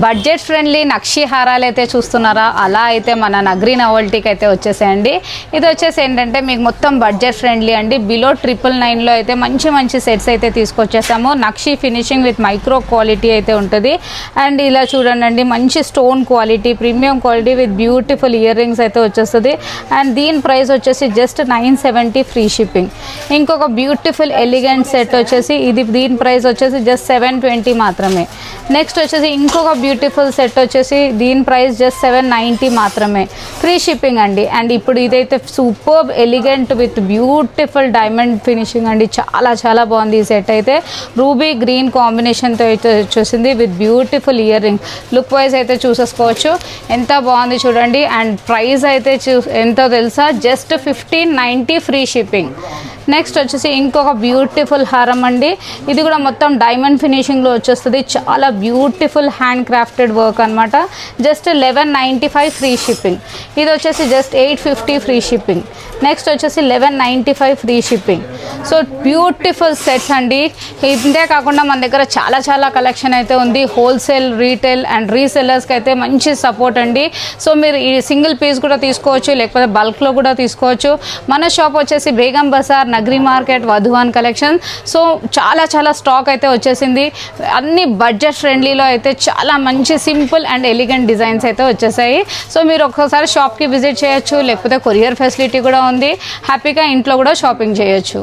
Budget friendly నక్షి హారాలు అయితే చూస్తున్నారా, అలా అయితే మన నగరి నవల్టీకి అయితే వచ్చేసాయండి. ఇది వచ్చేసి ఏంటంటే మీకు మొత్తం బడ్జెట్ ఫ్రెండ్లీ అండి. బిలో 999లో అయితే మంచి మంచి సెట్స్ అయితే తీసుకొచ్చేసాము. నక్షి ఫినిషింగ్ విత్ మైక్రో క్వాలిటీ అయితే ఉంటుంది. అండ్ ఇలా చూడండి, మంచి stone quality, premium quality with beautiful ear rings అయితే వచ్చేస్తుంది. అండ్ దీని ప్రైస్ వచ్చేసి జస్ట్ 970 ఫ్రీ షిప్పింగ్. ఇంకొక బ్యూటిఫుల్ ఎలిగెంట్ సెట్ వచ్చేసి దీని ప్రైస్ వచ్చేసి జస్ట్ 720 మాత్రమే. నెక్స్ట్ వచ్చేసి ఇంకొక బ్యూటిఫుల్ సెట్ వచ్చేసి దీని ప్రైస్ జస్ట్ 790 మాత్రమే, ఫ్రీ షిప్పింగ్ అండి. అండ్ ఇప్పుడు ఇదైతే super elegant with beautiful diamond finishing అండి. చాలా చాలా బాగుంది ఈ సెట్ అయితే. రూబీ గ్రీన్ కాంబినేషన్తో అయితే వచ్చేసింది with beautiful ear ring. Look wise అయితే చూసేసుకోవచ్చు ఎంత బాగుంది చూడండి. అండ్ ప్రైస్ అయితే ఎంతో తెలుసా, జస్ట్ 1590 ఫ్రీ షిప్పింగ్. నెక్స్ట్ వచ్చేసి ఇంకొక బ్యూటిఫుల్ హారం అండి. ఇది కూడా మొత్తం డైమండ్ ఫినిషింగ్లో వచ్చేస్తుంది. చాలా బ్యూటిఫుల్ హ్యాండ్ క్రాఫ్టెడ్ వర్క్ అనమాట. Just 1195 free shipping. ఇది వచ్చేసి జస్ట్ 850 ఫ్రీ షిప్పింగ్. నెక్స్ట్ వచ్చేసి 1195 free shipping. So beautiful sets అండి. ఇంతే కాకుండా మన దగ్గర చాలా చాలా కలెక్షన్ అయితే ఉంది. హోల్సేల్, రీటైల్ అండ్ రీసెల్లర్స్కి అయితే మంచి సపోర్ట్ అండి. సో మీరు ఈ సింగిల్ పీస్ కూడా తీసుకోవచ్చు, లేకపోతే బల్క్లో కూడా తీసుకోవచ్చు. మన షాప్ వచ్చేసి Begum Bazar, Nagari market, Vadhuvan collection. So చాలా చాలా స్టాక్ అయితే వచ్చేసింది. అన్ని బడ్జెట్ ఫ్రెండ్లీలో అయితే చాలా మంచి సింపుల్ అండ్ ఎలిగెంట్ డిజైన్స్ అయితే వచ్చేసాయి. సో మీరు ఒక్కసారి షాప్కి విజిట్ చేయొచ్చు, లేకపోతే కొరియర్ ఫెసిలిటీ కూడా ఉంది. హ్యాపీగా ఇంట్లో కూడా షాపింగ్ చేయొచ్చు.